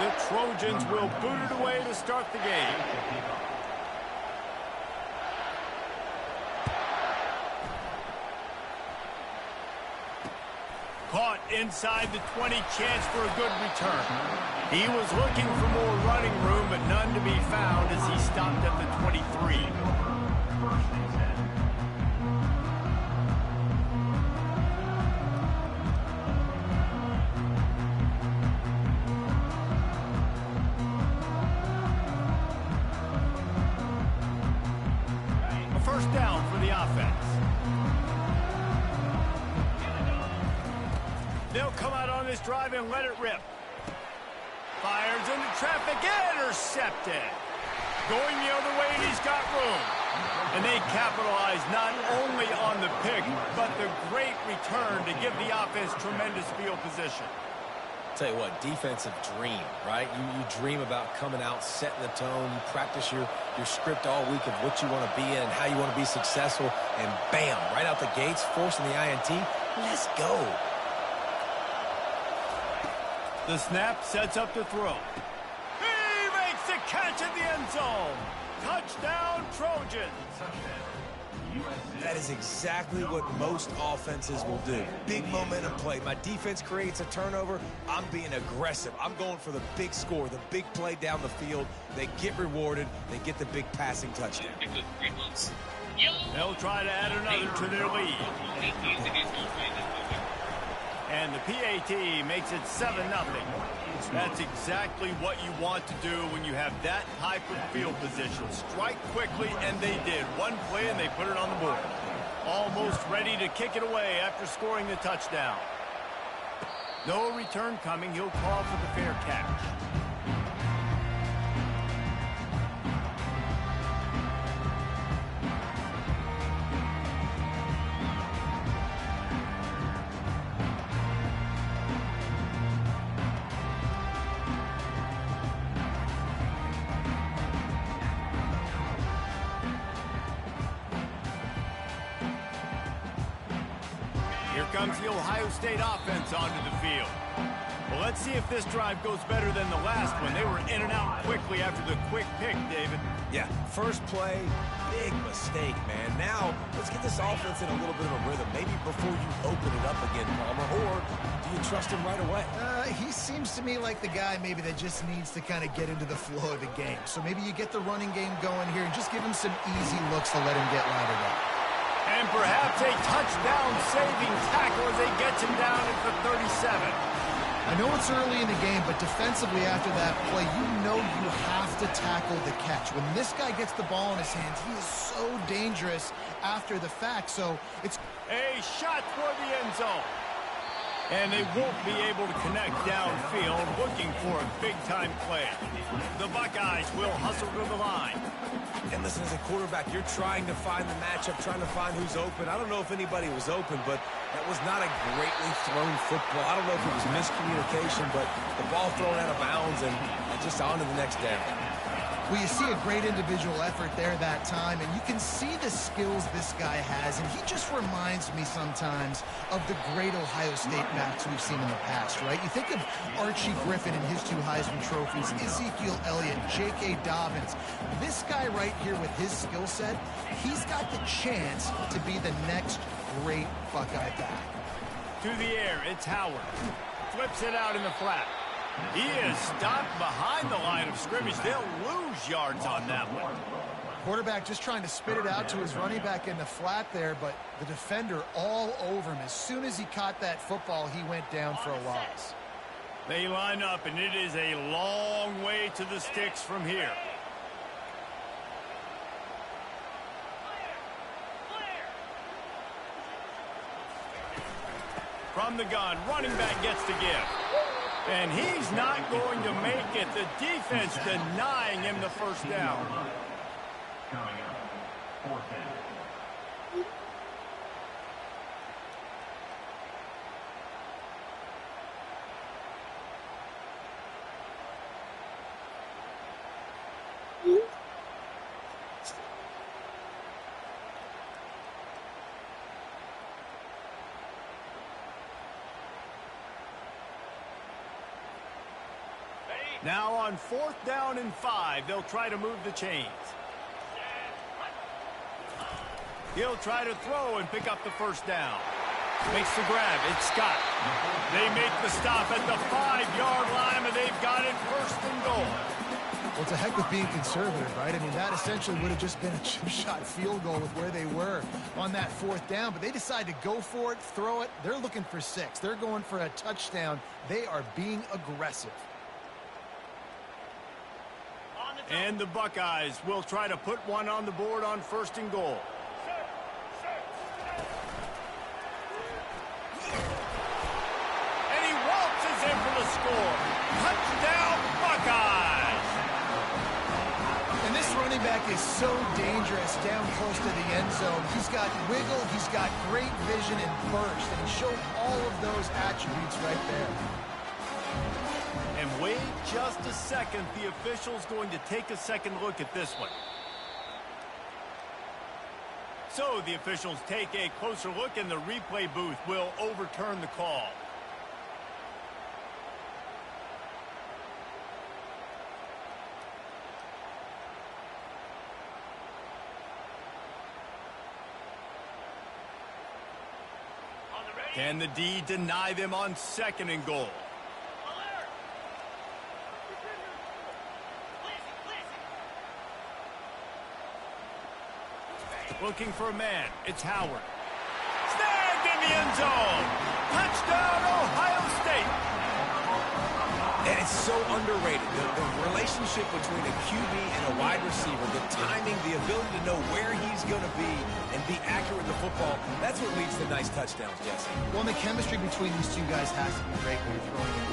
The Trojans will boot it away to start the game. Caught inside the 20, chance for a good return. He was looking for more running room, but none to be found as he stopped at the 23. A first down for the offense. They'll come out on this drive and let it rip. Fires into traffic, intercepted. Going the other way, and he's got room. And they capitalize not only on the pick, but the great return to give the offense tremendous field position. Tell you what, defensive dream, right? You dream about coming out, setting the tone. You practice your script all week of what you want to be in and how you want to be successful. And bam, right out the gates, forcing the INT. Let's go. The snap sets up the throw. He makes the catch in the end zone. Touchdown, Trojans. That is exactly what most offenses will do. Big momentum play. My defense creates a turnover. I'm being aggressive. I'm going for the big score, the big play down the field. They get rewarded. They get the big passing touchdown. They'll try to add another to their lead. And the PAT makes it 7-0. That's exactly what you want to do when you have that type of field position. Strike quickly, and they did. One play, and they put it on the board. Almost ready to kick it away after scoring the touchdown. No return coming. He'll call for the fair catch. Here comes the Ohio State offense onto the field. Well, let's see if this drive goes better than the last one. They were in and out quickly after the quick pick, David. Yeah, first play, big mistake, man. Now, let's get this offense in a little bit of a rhythm. Maybe before you open it up again, Palmer, or do you trust him right away? He seems to me like the guy maybe that just needs to kind of get into the flow of the game. So maybe you get the running game going here and just give him some easy looks to let him get lathered up. And perhaps a touchdown-saving tackle as they get him down at the 37. I know it's early in the game, but defensively after that play, you know you have to tackle the catch. When this guy gets the ball in his hands, he is so dangerous after the fact. So it's a shot toward the end zone. And they won't be able to connect downfield, looking for a big-time play. The Buckeyes will hustle to the line. And listen, as a quarterback, you're trying to find the matchup, trying to find who's open. I don't know if anybody was open, but that was not a greatly thrown football. I don't know if it was miscommunication, but the ball thrown out of bounds and just on to the next down. Well, you see a great individual effort there that time, and you can see the skills this guy has, and he just reminds me sometimes of the great Ohio State backs we've seen in the past, right? You think of Archie Griffin and his 2 Heisman trophies, Ezekiel Elliott, J.K. Dobbins. This guy right here with his skill set, he's got the chance to be the next great Buckeye back. To the air, it's Howard. Flips it out in the flat. He is stopped behind the line of scrimmage. They'll lose yards on that one. Quarterback just trying to spit it out to his running back in the flat there, but the defender all over him. As soon as he caught that football, he went down for a loss. They line up, and it is a long way to the sticks from here. From the gun, running back gets the give. And he's not going to make it. The defense denying him the first down. Coming up, 4th down. Ready? Now on 4th down and 5, they'll try to move the chains. He'll try to throw and pick up the first down. Makes the grab. It's Scott. They make the stop at the 5-yard line, and they've got it 1st and goal. Well, it's a heck of being conservative, right? I mean, that essentially would have just been a chip-shot field goal with where they were on that 4th down, but they decide to go for it, throw it. They're looking for 6. They're going for a touchdown. They are being aggressive. And the Buckeyes will try to put one on the board on 1st and goal. And he waltzes in for the score. Touchdown, Buckeyes! And this running back is so dangerous down close to the end zone. He's got wiggle, he's got great vision and burst, and he showed all of those attributes right there. And wait just a second. The official's going to take a second look at this one. So the officials take a closer look, and the replay booth will overturn the call. Can the D deny them on 2nd and goal? Looking for a man. It's Howard. Snagged in the end zone. Touchdown, Ohio State. And it's so underrated. The relationship between a QB and a wide receiver, the timing, the ability to know where he's going to be and be accurate in the football, that's what leads to nice touchdowns, Jesse. Well, and the chemistry between these two guys has to be great when you're throwing it,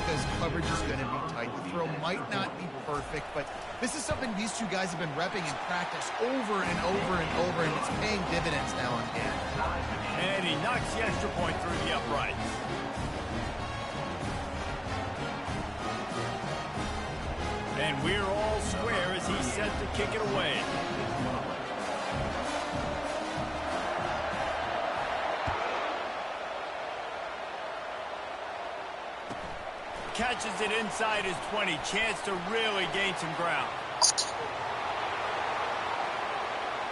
because coverage is going to be tight. The throw might not be perfect, but this is something these two guys have been repping in practice over and over and over, and it's paying dividends now and again. And he knocks the extra point through the uprights. And we're all square as he's set to kick it away. Catches it inside his 20. Chance to really gain some ground.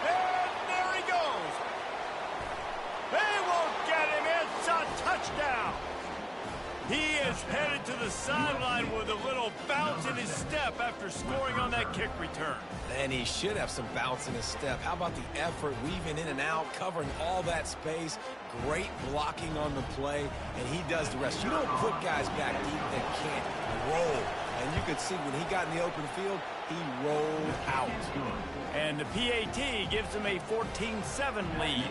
And there he goes. They won't get him. It's a touchdown. He is headed to the sideline with a little bounce in his step after scoring on that kick return. And he should have some bounce in his step. How about the effort, weaving in and out, covering all that space, great blocking on the play, and he does the rest. You don't put guys back deep that can't roll. And you could see when he got in the open field, he rolled out. And the PAT gives him a 14-7 lead.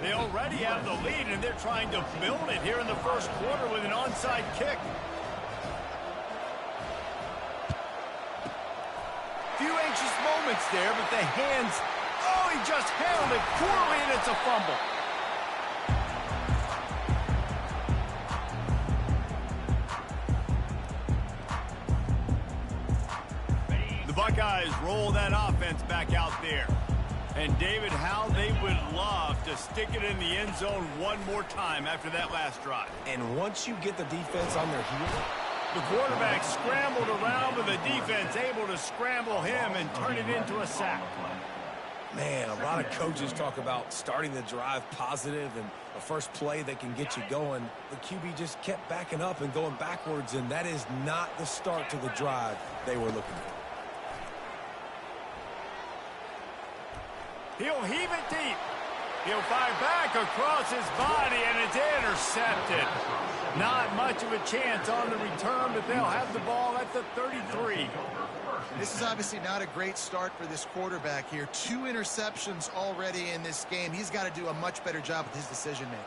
They already have the lead, and they're trying to build it here in the 1st quarter with an onside kick. Few anxious moments there, but the hands, oh, he just handled it poorly, and it's a fumble. The Buckeyes roll that offense back out there. And, David, how they would love to stick it in the end zone one more time after that last drive. And once you get the defense on their heels, the quarterback scrambled around, but the defense able to scramble him and turn it into a sack. man, a lot of coaches talk about starting the drive positive and a first play that can get you going. The QB just kept backing up and going backwards, and that is not the start to the drive they were looking for. He'll heave it deep. He'll fire back across his body, and it's intercepted. Not much of a chance on the return, but they'll have the ball at the 33. This is obviously not a great start for this quarterback here. 2 interceptions already in this game. He's got to do a much better job with his decision-making.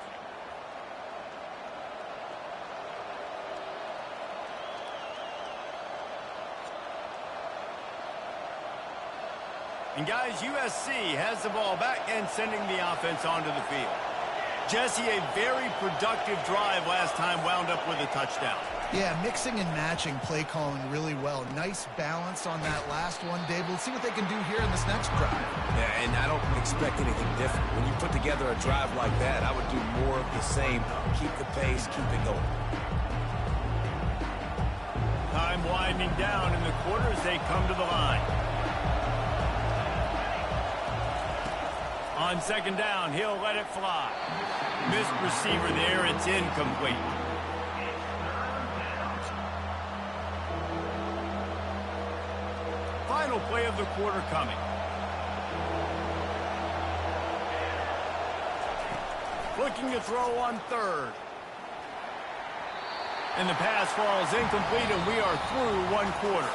And guys, USC has the ball back and sending the offense onto the field. Jesse, a very productive drive last time, wound up with a touchdown. Yeah, mixing and matching play calling really well. Nice balance on that last one, Dave. We'll see what they can do here in this next drive. Yeah, and I don't expect anything different. When you put together a drive like that, I would do more of the same. Keep the pace, keep it going. Time winding down in the quarter as they come to the line. On second down, he'll let it fly. Missed receiver there, it's incomplete. Final play of the quarter coming. Looking to throw on third. And the pass falls incomplete, and we are through one quarter.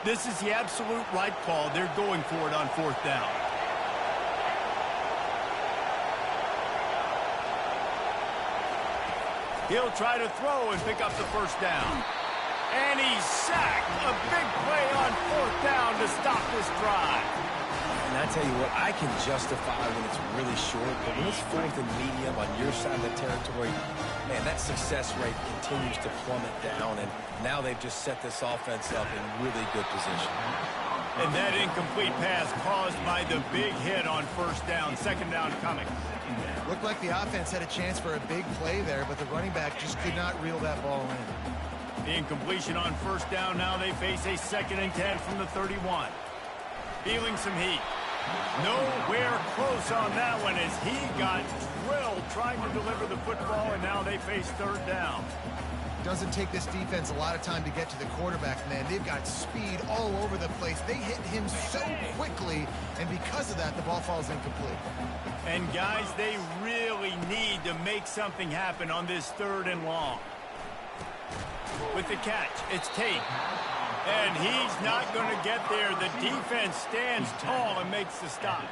This is the absolute right call. They're going for it on fourth down. He'll try to throw and pick up the first down. And he's sacked. A big play on fourth down to stop this drive. And I tell you what, I can justify when it's really short, but when it's fourth and medium on your side of the territory, man, that success rate continues to plummet down, and now they've just set this offense up in really good position. And that incomplete pass caused by the big hit on first down. Second down coming. Looked like the offense had a chance for a big play there, but the running back just could not reel that ball in. The incompletion on first down. Now they face a 2nd and 10 from the 31. Feeling some heat. Nowhere close on that one as he got drilled trying to deliver the football, and now they face third down. Doesn't take this defense a lot of time to get to the quarterback, man. They've got speed all over the place. They hit him so quickly, and because of that, the ball falls incomplete. And guys, they really need to make something happen on this 3rd and long. With the catch, it's Tate. And he's not going to get there. The defense stands tall and makes the stop.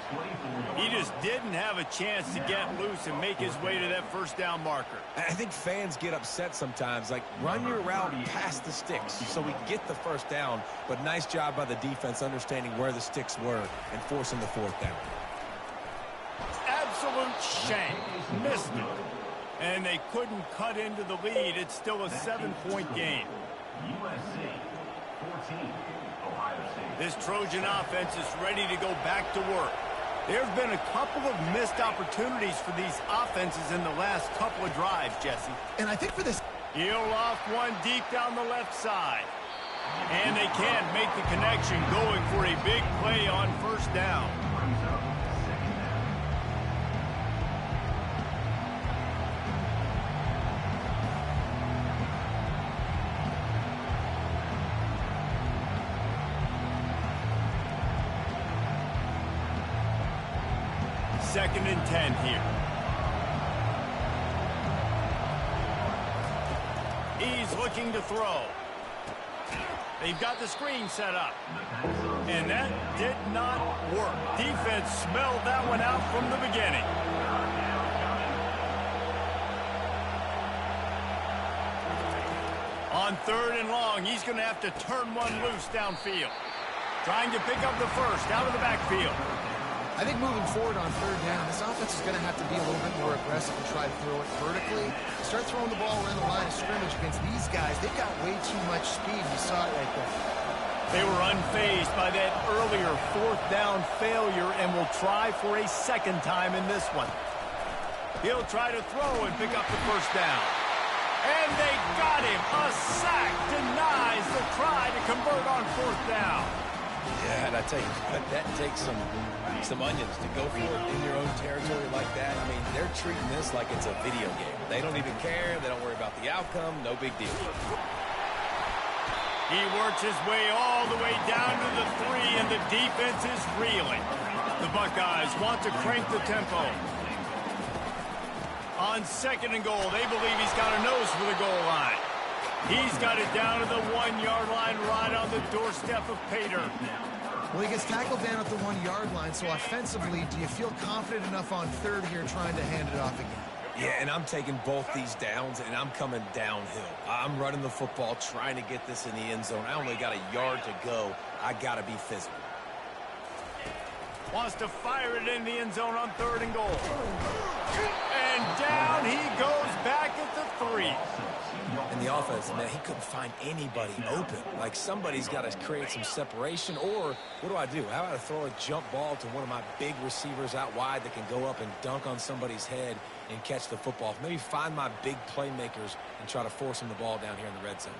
He just didn't have a chance to get loose and make his way to that first down marker. I think fans get upset sometimes, like run your route past the sticks so we get the first down, but nice job by the defense understanding where the sticks were and forcing the fourth down. Absolute shame. Missed it. And they couldn't cut into the lead. It's still a 7-point game. This Trojan offense is ready to go back to work. There have been a couple of missed opportunities for these offenses in the last couple of drives, Jesse. And I think for this... He'll off one deep down the left side. And they can't make the connection, going for a big play on first down. Second and 10 here. He's looking to throw. They've got the screen set up. And that did not work. Defense smelled that one out from the beginning. On 3rd and long, he's going to have to turn one loose downfield. Trying to pick up the first out of the backfield. I think moving forward on 3rd down, this offense is going to have to be a little bit more aggressive and try to throw it vertically. Start throwing the ball around the line of scrimmage against these guys. They've got way too much speed. You saw it right there. They were unfazed by that earlier 4th down failure and will try for a 2nd time in this one. He'll try to throw and pick up the first down. And they got him. A sack denies the try to convert on 4th down. Yeah, and I tell you, that takes some onions to go for it in your own territory like that. I mean, they're treating this like it's a video game. They don't even care. They don't worry about the outcome. No big deal. He works his way all the way down to the 3, and the defense is reeling. The Buckeyes want to crank the tempo. On 2nd and goal, they believe he's got a nose for the goal line. He's got it down to the 1-yard line, right on the doorstep of Pater. Well, he gets tackled down at the 1-yard line, so offensively, do you feel confident enough on 3rd here trying to hand it off again? Yeah, and I'm taking both these downs, and I'm coming downhill. I'm running the football, trying to get this in the end zone. I only got a yard to go. I got to be physical. Wants to fire it in the end zone on 3rd and goal. And down he goes back at the three. And the offense, man, he couldn't find anybody open. Like, somebody's got to create some separation, or what do I do? How about I throw a jump ball to one of my big receivers out wide that can go up and dunk on somebody's head and catch the football? Maybe find my big playmakers and try to force them the ball down here in the red zone.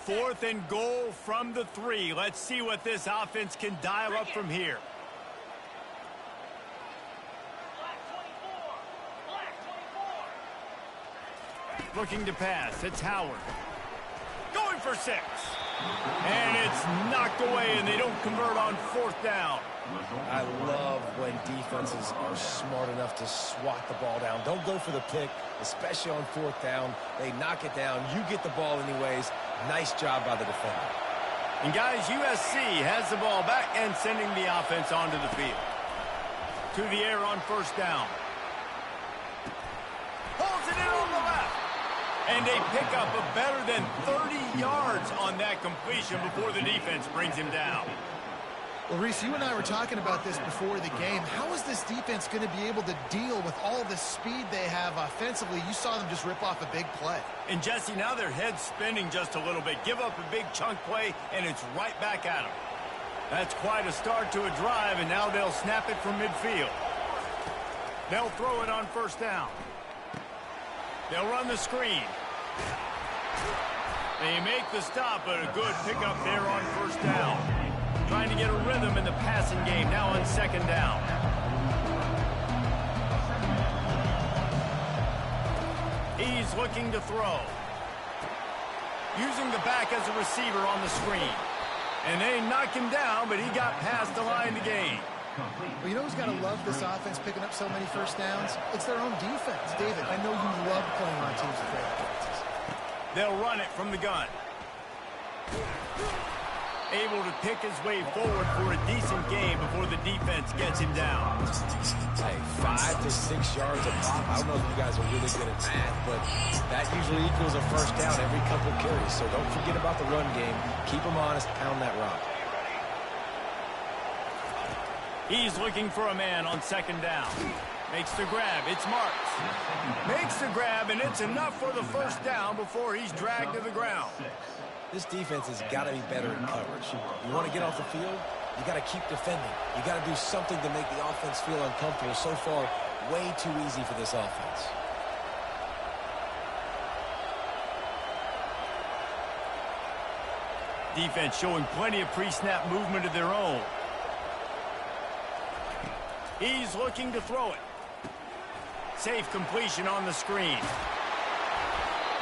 Fourth and goal from the 3. Let's see what this offense can dial up from here. Looking to pass. It's Howard. Going for 6. And it's knocked away, and they don't convert on 4th down. I love when defenses are smart enough to swat the ball down. Don't go for the pick, especially on 4th down. They knock it down. You get the ball anyways. Nice job by the defender. And guys, USC has the ball back and sending the offense onto the field. To the air on 1st down. Holds it in on the left. And they pick up a better than 30 yards on that completion before the defense brings him down. Well, Reese, you and I were talking about this before the game. How is this defense going to be able to deal with all the speed they have offensively? You saw them just rip off a big play. And, Jesse, now their head's spinning just a little bit. Give up a big chunk play, and it's right back at them. That's quite a start to a drive, and now they'll snap it from midfield. They'll throw it on 1st down. They'll run the screen. They make the stop, but a good pickup there on 1st down. Trying to get a rhythm in the passing game now on 2nd down. He's looking to throw. Using the back as a receiver on the screen. And they knock him down, but he got past the line to gain. Well, you know who's got to love this offense picking up so many 1st downs? It's their own defense. David, I know you love playing on teams with great offenses. They'll run it from the gun. Able to pick his way forward for a decent game before the defense gets him down. Hey, 5 to 6 yards a pop. I don't know if you guys are really good at math, but that usually equals a 1st down every couple of carries. So don't forget about the run game. Keep them honest. Pound that rock. He's looking for a man on 2nd down. Makes the grab. It's Marks. Makes the grab, and it's enough for the 1st down before he's dragged to the ground. This defense has got to be better in coverage. You want to get off the field, you got to keep defending. You got to do something to make the offense feel uncomfortable. So far, way too easy for this offense. Defense showing plenty of pre-snap movement of their own. He's looking to throw it. Safe completion on the screen.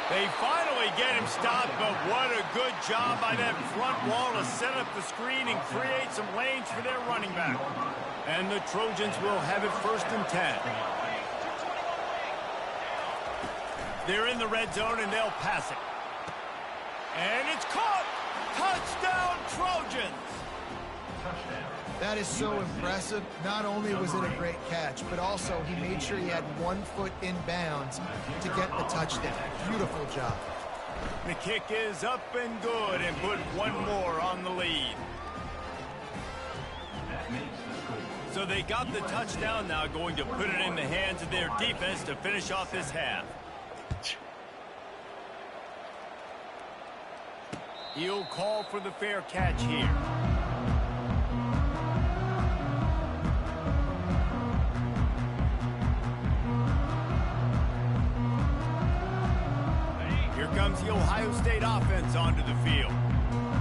They finally get him stopped, but what a good job by that front wall to set up the screen and create some lanes for their running back. And the Trojans will have it 1st and 10. They're in the red zone, and they'll pass it. And it's caught! Touchdown, Trojans! That is so impressive. Not only was it a great catch, but also he made sure he had 1 foot in bounds to get the touchdown. Beautiful job. The kick is up and good, and put one more on the lead. So they got the touchdown, now going to put it in the hands of their defense to finish off this half. He'll call for the fair catch here. Here comes the Ohio State offense onto the field.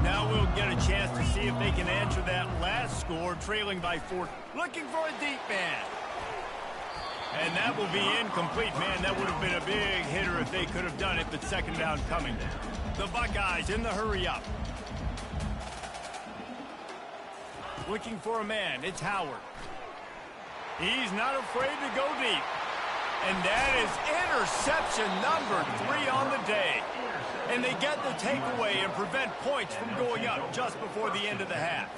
Now we'll get a chance to see if they can answer that last score, trailing by 4. Looking for a deep man. And that will be incomplete, man. That would have been a big hitter if they could have done it, but 2nd down coming. The Buckeyes in the hurry up. Looking for a man. It's Howard. He's not afraid to go deep. And that is interception number 3 on the day. And they get the takeaway and prevent points from going up just before the end of the half.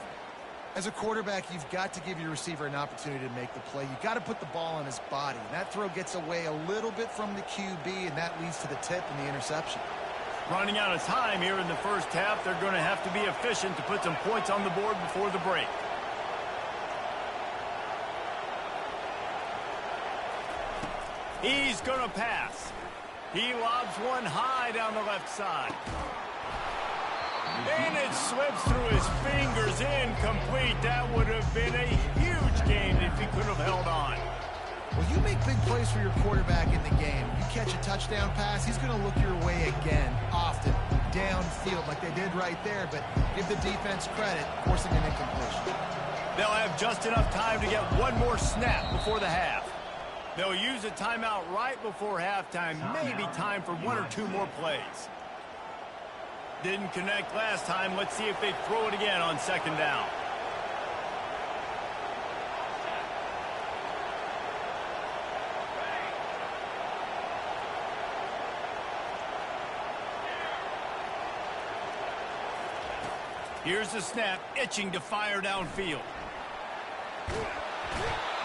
As a quarterback, you've got to give your receiver an opportunity to make the play. You've got to put the ball on his body. And that throw gets away a little bit from the QB, and that leads to the tip and the interception. Running out of time here in the first half. They're going to have to be efficient to put some points on the board before the break. He's going to pass. He lobs one high down the left side. And it slips through his fingers, incomplete. That would have been a huge gain if he could have held on. Well, you make big plays for your quarterback in the game. You catch a touchdown pass, he's going to look your way again, often, downfield like they did right there. But give the defense credit, forcing an incompletion. They'll have just enough time to get one more snap before the half. They'll use a timeout right before halftime, maybe time for one or two more plays. Didn't connect last time. Let's see if they throw it again on second down. Here's the snap, itching to fire downfield.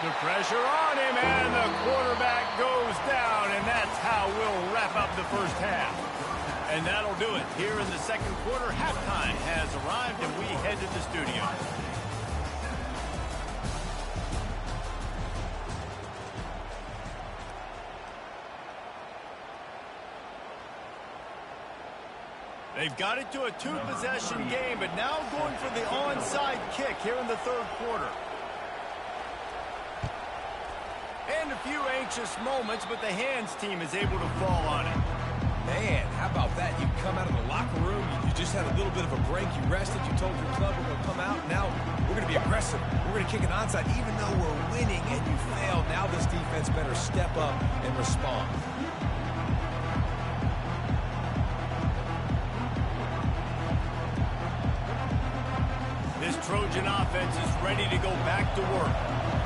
The pressure on him, and the quarterback goes down, and that's how we'll wrap up the first half. And that'll do it. Here in the second quarter, halftime has arrived, and we head to the studio. They've got it to a two-possession game, but now going for the onside kick here in the third quarter. And a few anxious moments, but the hands team is able to fall on it. Man, how about that? You come out of the locker room, you just had a little bit of a break, you rested, you told your club we're going to come out, now we're going to be aggressive. We're going to kick an onside, even though we're winning and you failed. Now this defense better step up and respond. This Trojan offense is ready to go back to work.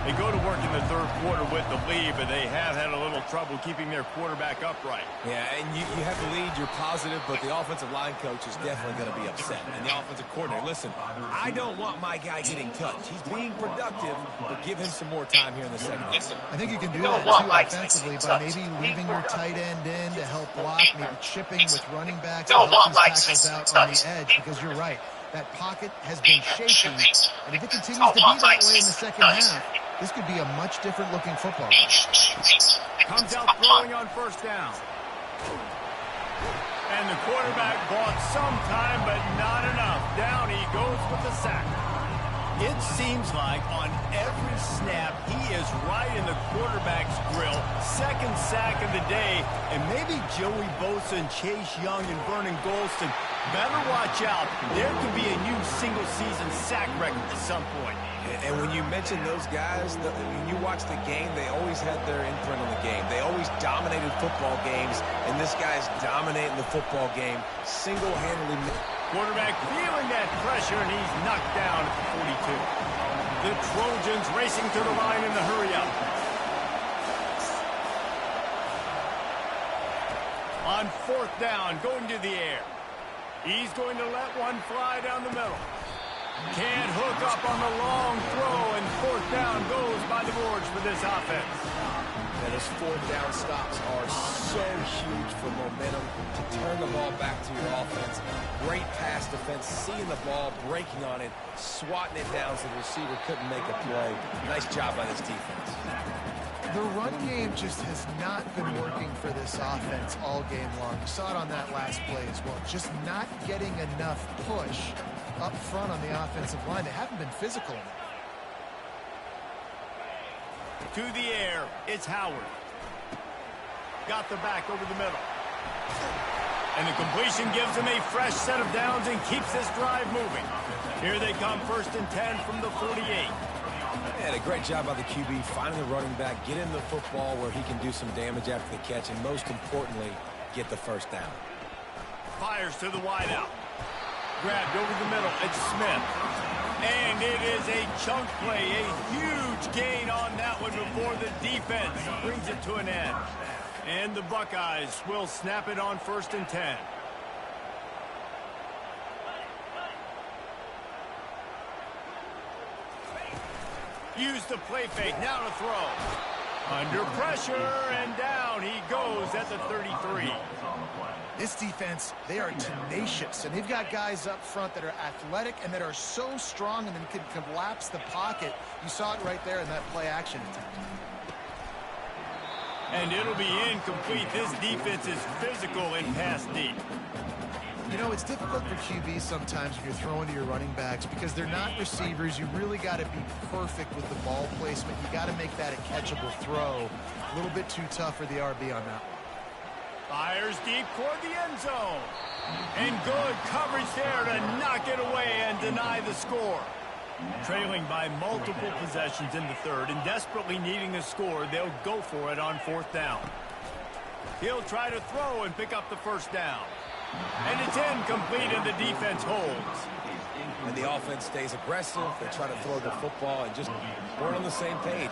They go to work in the third quarter with the lead, but they have had a little trouble keeping their quarterback upright. Yeah, and you have the lead, you're positive, but the offensive line coach is definitely going to be upset. And the offensive coordinator, listen, I don't want my guy getting touched. He's being productive, but give him some more time here in the second half. I think you can do that, too, offensively, by maybe leaving your tight end in to help block, maybe chipping with running backs to help these tackles out on the edge, because you're right. That pocket has been shaky, and if it continues to be that way in the second half, this could be a much different looking football game. Comes out throwing on first down. And the quarterback bought some time, but not enough. Down he goes with the sack. It seems like on every snap, he is right in the quarterback's grill. Second sack of the day, and maybe Joey Bosa and Chase Young and Vernon Golston better watch out. There could be a new single-season sack record at some point. And when you mention those guys, when you watch the game, they always had their imprint on the game. They always dominated football games, and this guy's dominating the football game single-handedly. Quarterback feeling that pressure, and he's knocked down at the 42. The Trojans racing to the line in the hurry-up. On fourth down, going to the air. He's going to let one fly down the middle. Can't hook up on the long throw, and fourth down goes by the boards for this offense. And those fourth down stops are so huge for momentum to turn the ball back to your offense. Great pass defense, seeing the ball, breaking on it, swatting it down so the receiver couldn't make a play. Nice job by this defense. The run game just has not been working for this offense all game long. You saw it on that last play as well. Just not getting enough push up front on the offensive line. They haven't been physical enough. To the air, it's Howard. Got the back over the middle. And the completion gives him a fresh set of downs and keeps this drive moving. Here they come, 1st and 10 from the 48. And a great job by the QB, finding the running back, get him the football where he can do some damage after the catch, and most importantly, get the first down. Fires to the wideout. Grabbed over the middle. It's Smith. And it is a chunk play. A huge gain on that one before the defense brings it to an end. And the Buckeyes will snap it on 1st and 10. Use the play fake. Now to throw. Under pressure, and down he goes at the 33. This defense, they are tenacious, and they've got guys up front that are athletic and that are so strong and then can collapse the pocket. You saw it right there in that play action attempt. And it'll be incomplete. This defense is physical and pass deep. You know, it's difficult for QBs sometimes when you're throwing to your running backs because they're not receivers. You really got to be perfect with the ball placement. You got to make that a catchable throw. A little bit too tough for the RB on that one. Fires deep toward the end zone. And good coverage there to knock it away and deny the score. Trailing by multiple possessions in the third and desperately needing a score, they'll go for it on 4th down. He'll try to throw and pick up the first down. And it's incomplete and the defense holds. And the offense stays aggressive. They try to throw the football and just weren't on the same page.